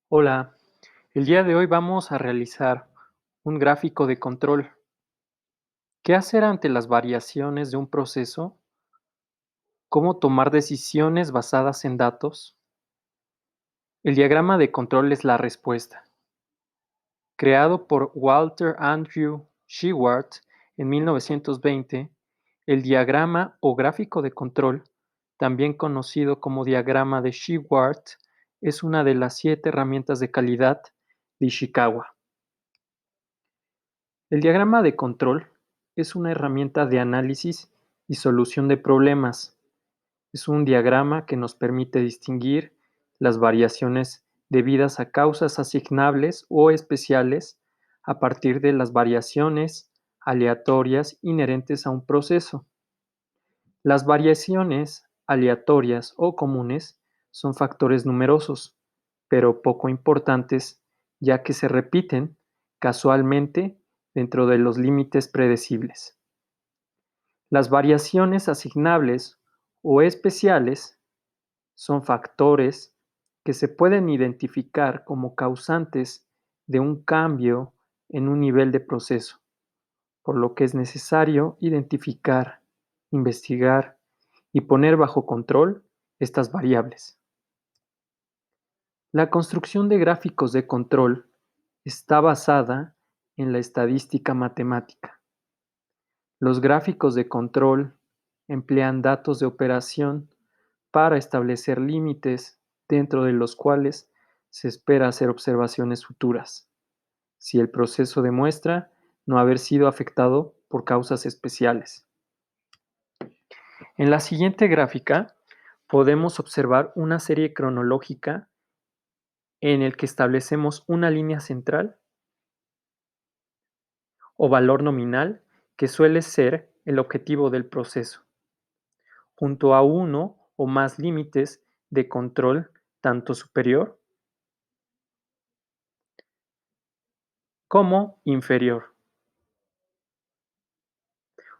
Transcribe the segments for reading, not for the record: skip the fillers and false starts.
Hola, el día de hoy vamos a realizar un gráfico de control. ¿Qué hacer ante las variaciones de un proceso? ¿Cómo tomar decisiones basadas en datos? El diagrama de control es la respuesta. Creado por Walter Andrew Shewhart en 1920, el diagrama o gráfico de control, también conocido como diagrama de Shewhart, es una de las 7 herramientas de calidad de Ishikawa. El diagrama de control es una herramienta de análisis y solución de problemas. Es un diagrama que nos permite distinguir las variaciones debidas a causas asignables o especiales a partir de las variaciones aleatorias inherentes a un proceso. Las variaciones aleatorias o comunes son factores numerosos, pero poco importantes, ya que se repiten casualmente dentro de los límites predecibles. Las variaciones asignables o especiales son factores que se pueden identificar como causantes de un cambio en un nivel de proceso, por lo que es necesario identificar, investigar y poner bajo control estas variables. La construcción de gráficos de control está basada en la estadística matemática. Los gráficos de control emplean datos de operación para establecer límites dentro de los cuales se espera hacer observaciones futuras, si el proceso demuestra no haber sido afectado por causas especiales. En la siguiente gráfica podemos observar una serie cronológica en el que establecemos una línea central o valor nominal que suele ser el objetivo del proceso, junto a uno o más límites de control tanto superior como inferior,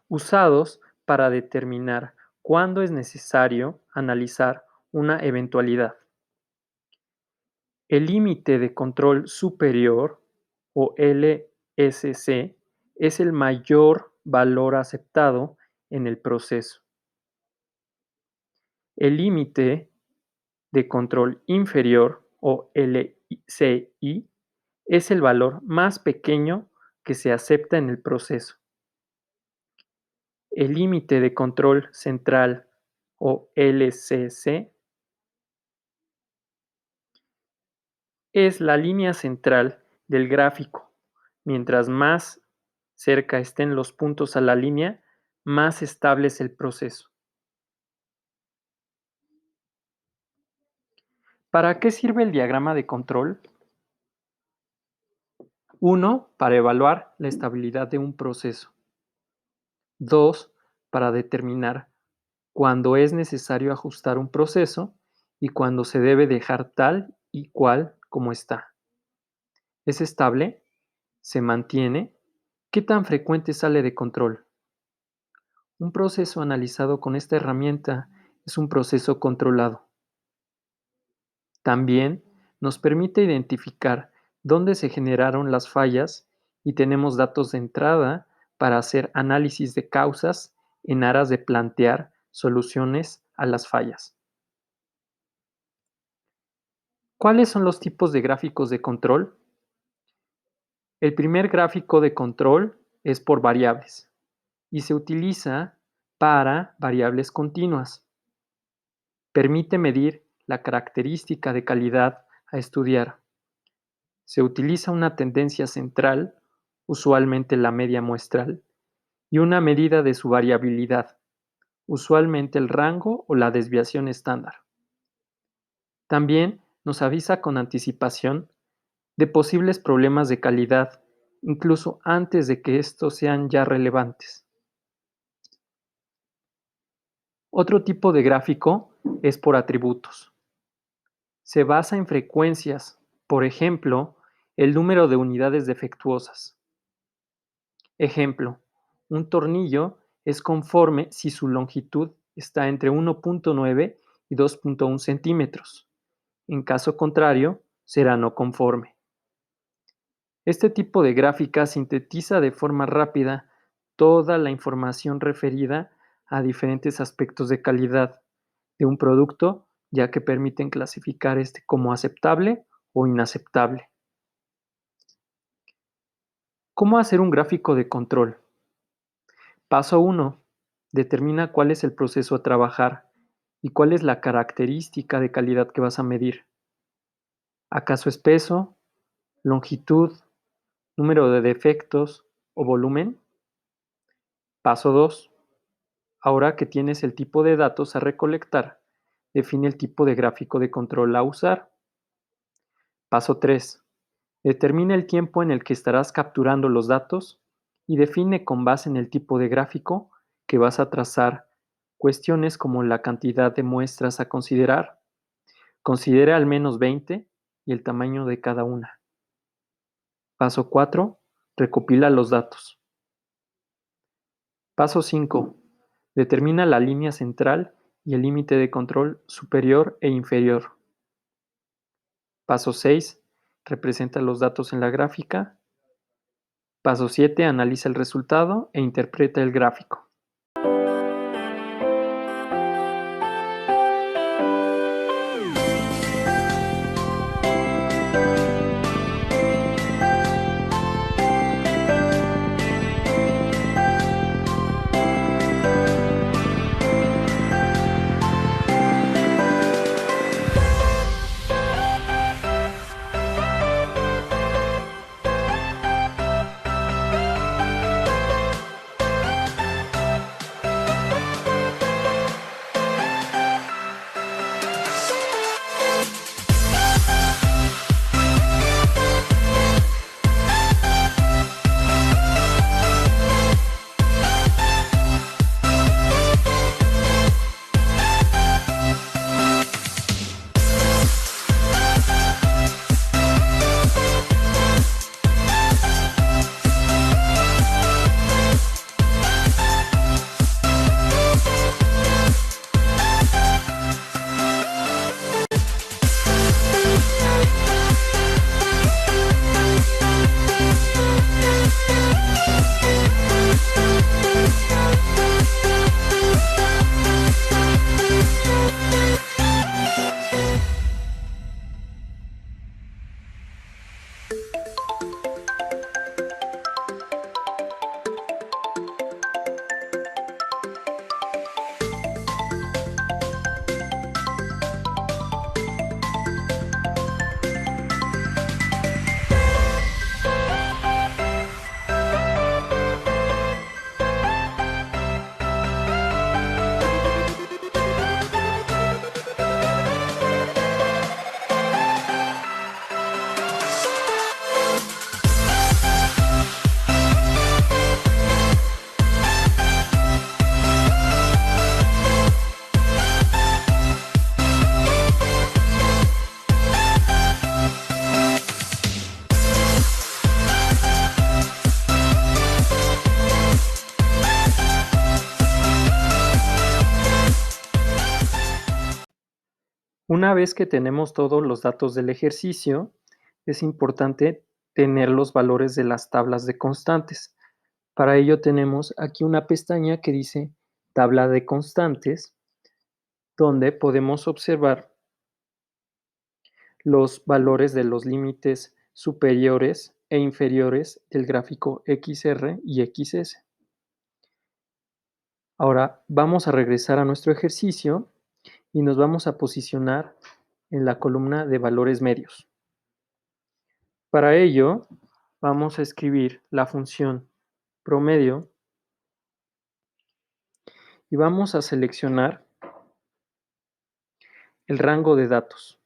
usados para determinar cuándo es necesario analizar una eventualidad. El límite de control superior, o LSC, es el mayor valor aceptado en el proceso. El límite de control inferior, o LCI, es el valor más pequeño que se acepta en el proceso. El límite de control central, o LCC, es la línea central del gráfico. Mientras más cerca estén los puntos a la línea, más estable es el proceso. ¿Para qué sirve el diagrama de control? 1. Para evaluar la estabilidad de un proceso. 2. Para determinar cuándo es necesario ajustar un proceso y cuándo se debe dejar tal y cual como está. ¿Es estable? ¿Se mantiene? ¿Qué tan frecuente sale de control? Un proceso analizado con esta herramienta es un proceso controlado. También nos permite identificar dónde se generaron las fallas y tenemos datos de entrada para hacer análisis de causas en aras de plantear soluciones a las fallas. ¿Cuáles son los tipos de gráficos de control? El primer gráfico de control es por variables y se utiliza para variables continuas. Permite medir la característica de calidad a estudiar. Se utiliza una tendencia central, usualmente la media muestral, y una medida de su variabilidad, usualmente el rango o la desviación estándar. También nos avisa con anticipación de posibles problemas de calidad, incluso antes de que estos sean ya relevantes. Otro tipo de gráfico es por atributos. Se basa en frecuencias, por ejemplo, el número de unidades defectuosas. Ejemplo, un tornillo es conforme si su longitud está entre 1.9 y 2.1 centímetros. En caso contrario, será no conforme. Este tipo de gráfica sintetiza de forma rápida toda la información referida a diferentes aspectos de calidad de un producto, ya que permiten clasificar este como aceptable o inaceptable. ¿Cómo hacer un gráfico de control? Paso 1. Determina cuál es el proceso a trabajar y cuál es la característica de calidad que vas a medir. ¿Acaso es peso, longitud, número de defectos o volumen? Paso 2. Ahora que tienes el tipo de datos a recolectar, define el tipo de gráfico de control a usar. Paso 3. Determina el tiempo en el que estarás capturando los datos y define con base en el tipo de gráfico que vas a trazar cuestiones como la cantidad de muestras a considerar. Considera al menos 20 y el tamaño de cada una. Paso 4. Recopila los datos. Paso 5. Determina la línea central y el límite de control superior e inferior. Paso 6. Representa los datos en la gráfica. Paso 7. Analiza el resultado e interpreta el gráfico. Una vez que tenemos todos los datos del ejercicio, es importante tener los valores de las tablas de constantes. Para ello tenemos aquí una pestaña que dice tabla de constantes, donde podemos observar los valores de los límites superiores e inferiores del gráfico XR y XS. Ahora vamos a regresar a nuestro ejercicio y nos vamos a posicionar en la columna de valores medios. Para ello, vamos a escribir la función promedio y vamos a seleccionar el rango de datos.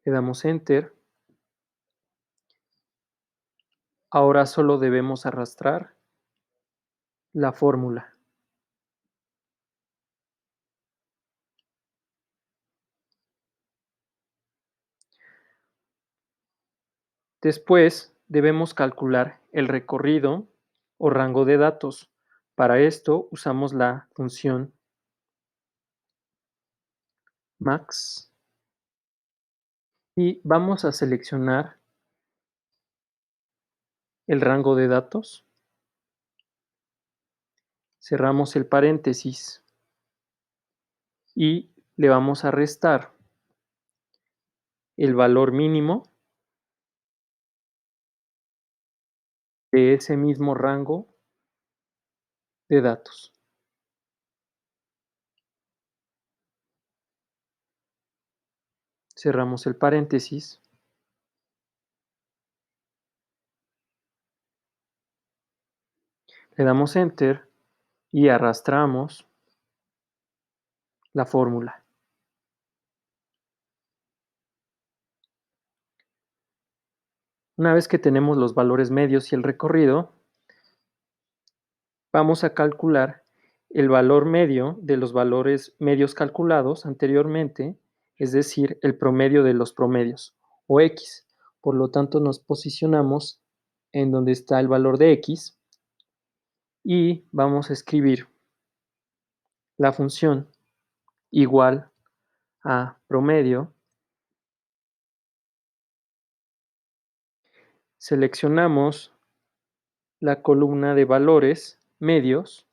Le damos Enter. Ahora solo debemos arrastrar la fórmula. Después debemos calcular el recorrido o rango de datos Para esto usamos la función max y vamos a seleccionar el rango de datos, cerramos el paréntesis y le vamos a restar el valor mínimo de ese mismo rango de datos. Cerramos el paréntesis, le damos Enter y arrastramos la fórmula. Una vez que tenemos los valores medios y el recorrido, vamos a calcular el valor medio de los valores medios calculados anteriormente, es decir, el promedio de los promedios, o X. Por lo tanto, nos posicionamos en donde está el valor de X y vamos a escribir la función igual a promedio. Seleccionamos la columna de valores medios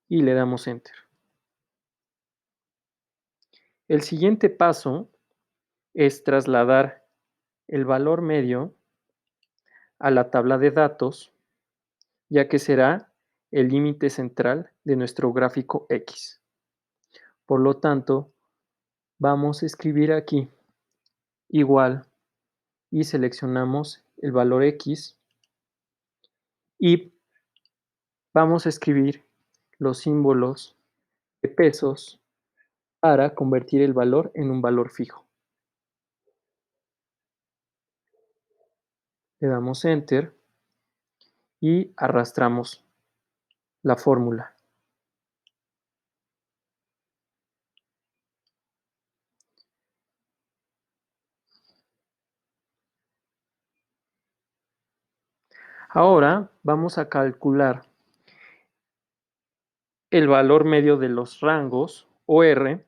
y le damos Enter. El siguiente paso es trasladar el valor medio a la tabla de datos, ya que será el límite central de nuestro gráfico X. Por lo tanto, vamos a escribir aquí igual y seleccionamos el valor X y vamos a escribir los símbolos de pesos para convertir el valor en un valor fijo. Le damos Enter y arrastramos la fórmula. Ahora vamos a calcular el valor medio de los rangos o R.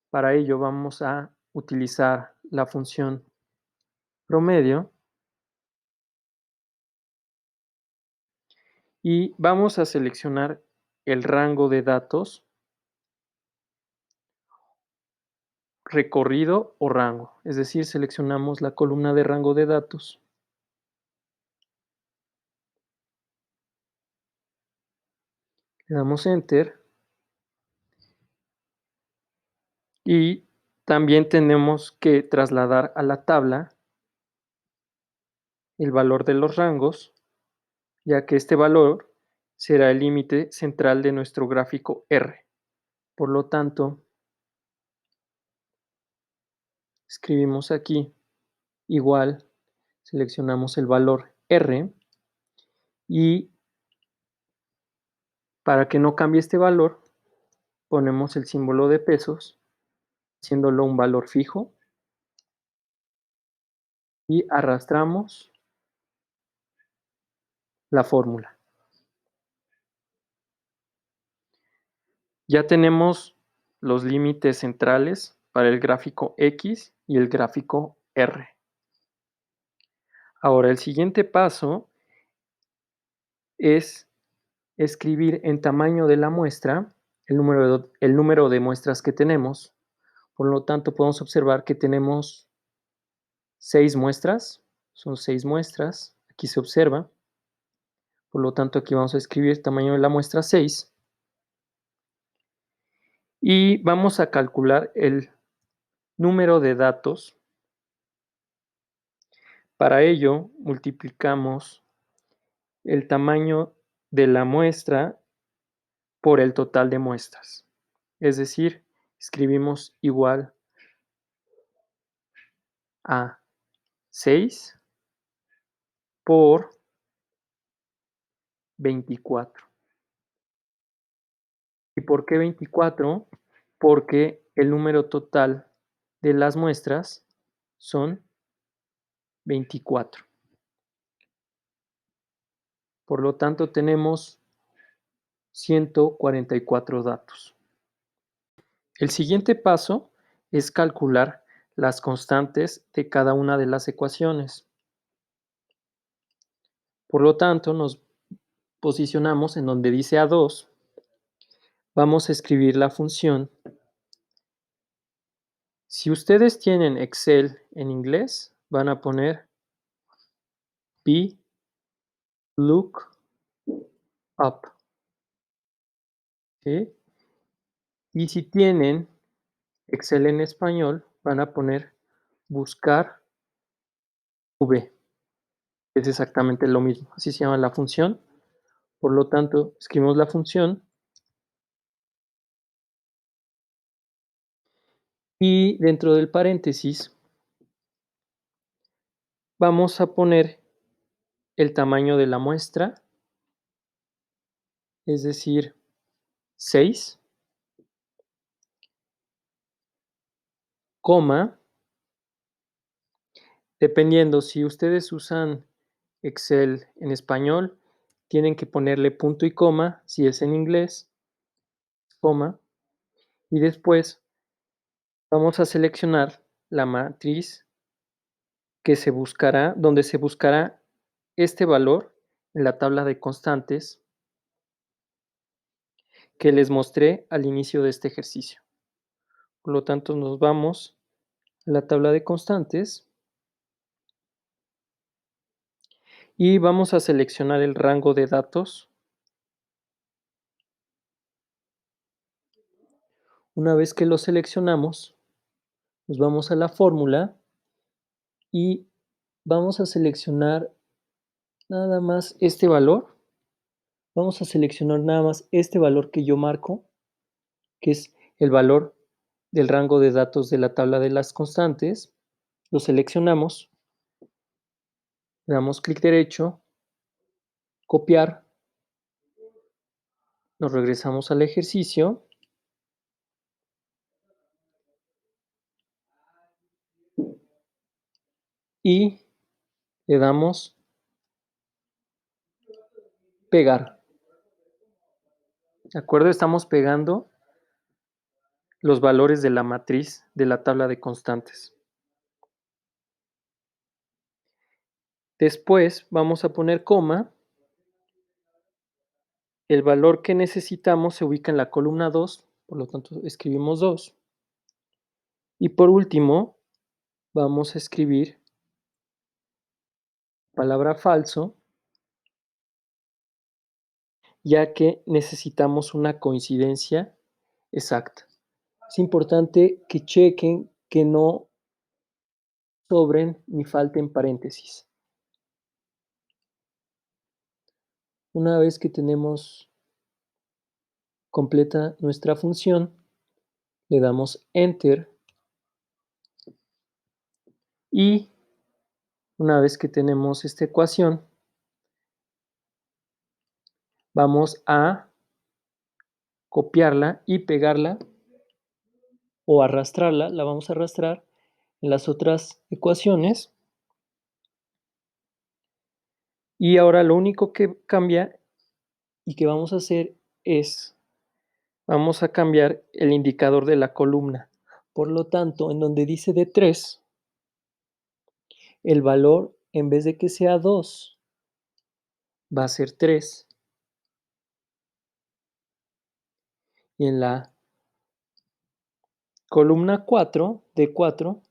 Para ello vamos a utilizar la función promedio y vamos a seleccionar el rango de datos, recorrido o rango, es decir, seleccionamos la columna de rango de datos. Le damos Enter y también tenemos que trasladar a la tabla el valor de los rangos, ya que este valor será el límite central de nuestro gráfico R. Por lo tanto, escribimos aquí igual, seleccionamos el valor R y para que no cambie este valor, ponemos el símbolo de pesos, haciéndolo un valor fijo y arrastramos la fórmula. Ya tenemos los límites centrales para el gráfico X y el gráfico R. Ahora, el siguiente paso es escribir en tamaño de la muestra el número de muestras que tenemos. Por lo tanto, podemos observar que tenemos 6 muestras. Son 6 muestras. Aquí se observa. Por lo tanto, aquí vamos a escribir tamaño de la muestra 6. Y vamos a calcular el número de datos. Para ello, multiplicamos el tamaño de la muestra por el total de muestras. Es decir, escribimos igual a 6 por 24. ¿Y por qué 24? Porque el número total de las muestras son 24. Por lo tanto, tenemos 144 datos. El siguiente paso es calcular las constantes de cada una de las ecuaciones. Por lo tanto, nos posicionamos en donde dice A2. Vamos a escribir la función. Si ustedes tienen Excel en inglés, van a poner VLOOKUP. ¿Sí? Y si tienen Excel en español, van a poner buscar V. Es exactamente lo mismo. Así se llama la función. Por lo tanto, escribimos la función y dentro del paréntesis vamos a poner el tamaño de la muestra, es decir, 6, coma, dependiendo si ustedes usan Excel en español, tienen que ponerle punto y coma, si es en inglés, coma, y después vamos a seleccionar la matriz que se buscará, donde se buscará este valor en la tabla de constantes que les mostré al inicio de este ejercicio. Por lo tanto, nos vamos a la tabla de constantes y vamos a seleccionar el rango de datos. Una vez que lo seleccionamos, nos vamos a la fórmula y vamos a seleccionar nada más este valor. Vamos a seleccionar nada más este valor que yo marco, que es el valor del rango de datos de la tabla de las constantes. Lo seleccionamos, le damos clic derecho, copiar, nos regresamos al ejercicio y le damos pegar. ¿De acuerdo? Estamos pegando los valores de la matriz de la tabla de constantes. Después vamos a poner coma. El valor que necesitamos se ubica en la columna 2, por lo tanto escribimos 2. Y por último, vamos a escribir palabra falso, ya que necesitamos una coincidencia exacta. Es importante que chequen que no sobren ni falten paréntesis. Una vez que tenemos completa nuestra función, le damos Enter y una vez que tenemos esta ecuación, vamos a copiarla y pegarla o arrastrarla, la vamos a arrastrar en las otras ecuaciones. Y ahora lo único que cambia y que vamos a hacer es, vamos a cambiar el indicador de la columna. Por lo tanto, en donde dice de 3, el valor en vez de que sea 2, va a ser 3. Y en la columna 4, de 4,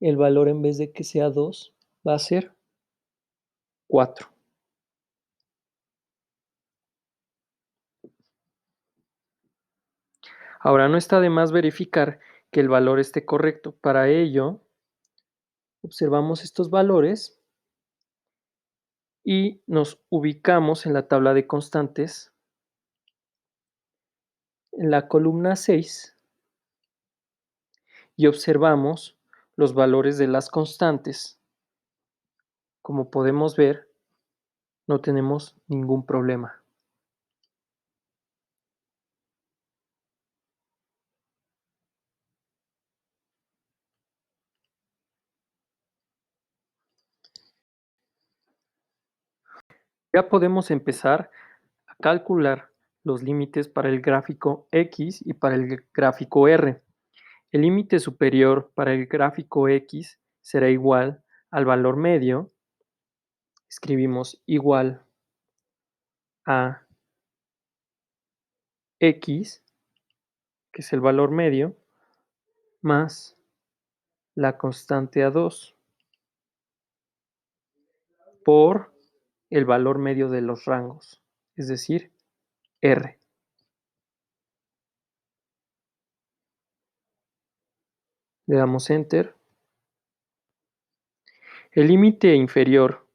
el valor en vez de que sea 2, va a ser 4. Ahora no está de más verificar que el valor esté correcto. Para ello, observamos estos valores y nos ubicamos en la tabla de constantes, en la columna 6, y observamos los valores de las constantes. Como podemos ver, no tenemos ningún problema. Ya podemos empezar a calcular los límites para el gráfico X y para el gráfico R. El límite superior para el gráfico X será igual al valor medio. Escribimos igual a X, que es el valor medio, más la constante A2 por el valor medio de los rangos, es decir, R. Le damos Enter. El límite inferior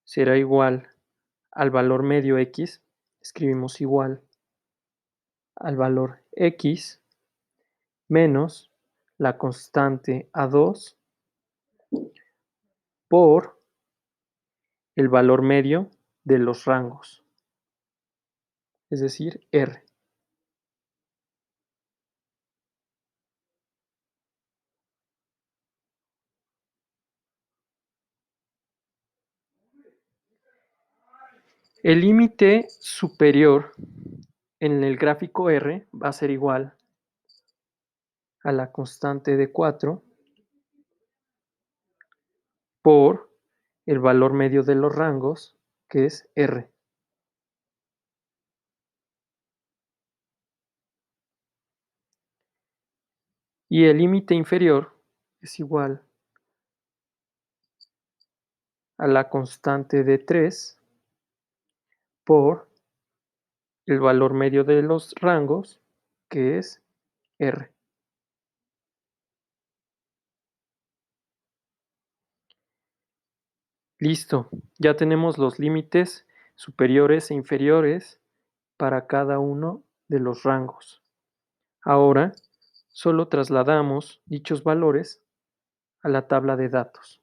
será igual al valor medio X. Escribimos igual al valor X menos la constante A2 por el valor medio de los rangos, es decir, R. El límite superior en el gráfico R va a ser igual a la constante de 4 por el valor medio de los rangos, que es R. Y el límite inferior es igual a la constante de 3 por el valor medio de los rangos, que es R. Listo, ya tenemos los límites superiores e inferiores para cada uno de los rangos. Ahora, solo trasladamos dichos valores a la tabla de datos.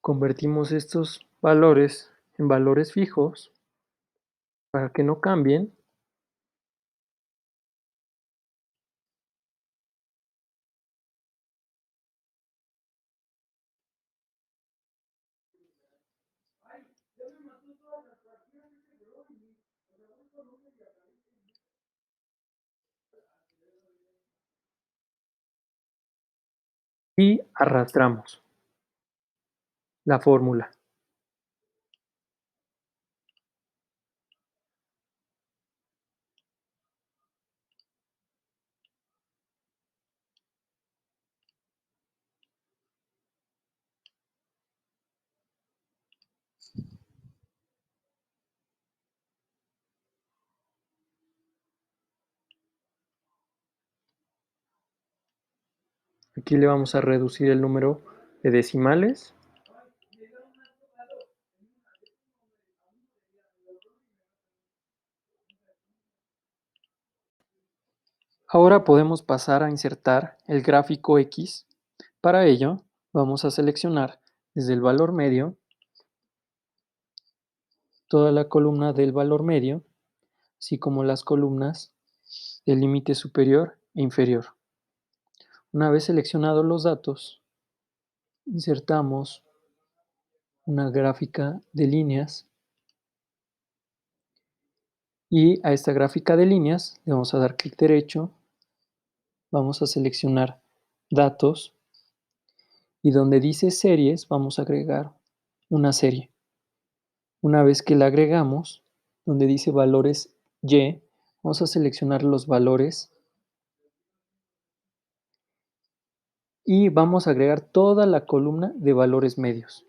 Convertimos estos valores en valores fijos para que no cambien y arrastramos la fórmula. Aquí le vamos a reducir el número de decimales. Ahora podemos pasar a insertar el gráfico X. Para ello, vamos a seleccionar desde el valor medio toda la columna del valor medio, así como las columnas del límite superior e inferior. Una vez seleccionados los datos, insertamos una gráfica de líneas y a esta gráfica de líneas le vamos a dar clic derecho, vamos a seleccionar datos y donde dice series vamos a agregar una serie. Una vez que la agregamos, donde dice valores Y, vamos a seleccionar los valores y vamos a agregar toda la columna de valores medios.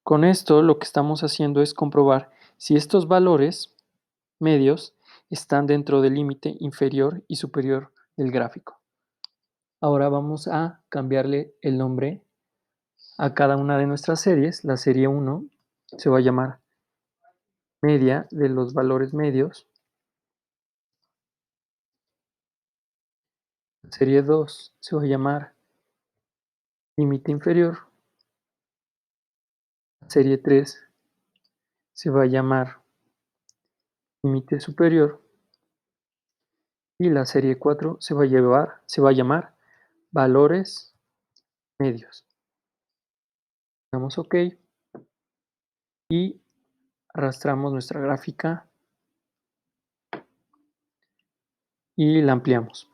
Con esto lo que estamos haciendo es comprobar si estos valores medios están dentro del límite inferior y superior del gráfico. Ahora vamos a cambiarle el nombre a cada una de nuestras series. La serie 1 se va a llamar media de los valores medios. La serie 2 se va a llamar límite inferior. La serie 3 se va a llamar límite superior. Y la serie 4 se va a llamar valores medios. Damos OK y arrastramos nuestra gráfica y la ampliamos.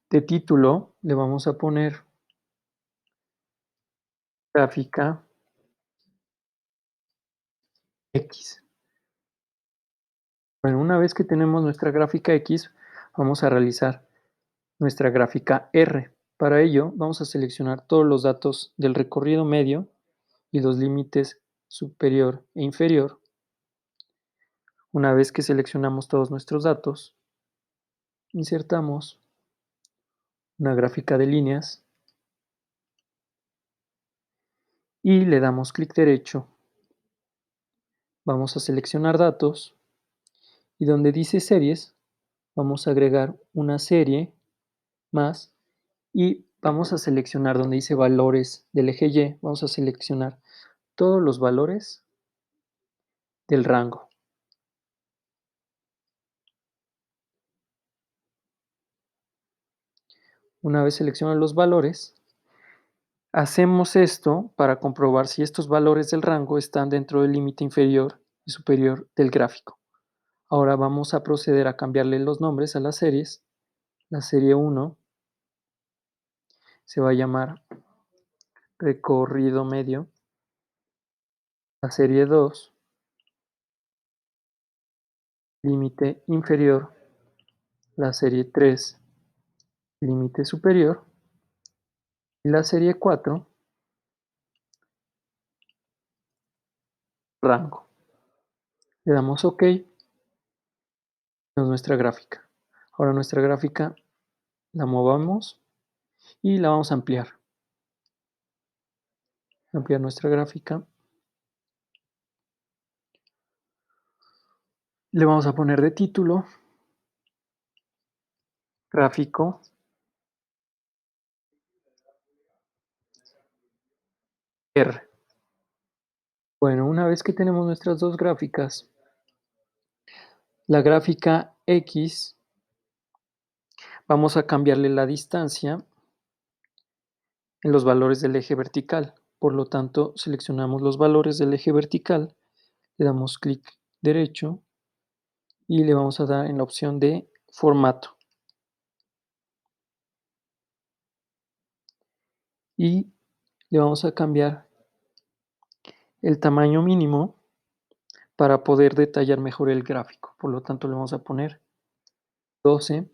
De título le vamos a poner gráfica X. Bueno, una vez que tenemos nuestra gráfica X, vamos a realizar nuestra gráfica R. Para ello, vamos a seleccionar todos los datos del recorrido medio y los límites superior e inferior. Una vez que seleccionamos todos nuestros datos, insertamos una gráfica de líneas y le damos clic derecho. Vamos a seleccionar datos y donde dice series, vamos a agregar una serie más y vamos a seleccionar donde dice valores del eje Y, vamos a seleccionar todos los valores del rango. Una vez seleccionados los valores, hacemos esto para comprobar si estos valores del rango están dentro del límite inferior y superior del gráfico. Ahora vamos a proceder a cambiarle los nombres a las series. La serie 1 se va a llamar recorrido medio. La serie 2, límite inferior. La serie 3, límite superior. Y la serie 4, rango. Le damos OK. Es nuestra gráfica. Ahora nuestra gráfica la movamos y la vamos a ampliar. Ampliar nuestra gráfica. Le vamos a poner de título gráfico R. Bueno, una vez que tenemos nuestras dos gráficas, la gráfica X, vamos a cambiarle la distancia en los valores del eje vertical. Por lo tanto, seleccionamos los valores del eje vertical, le damos clic derecho y le vamos a dar en la opción de formato. Y le vamos a cambiar el tamaño mínimo para poder detallar mejor el gráfico. Por lo tanto, le vamos a poner 12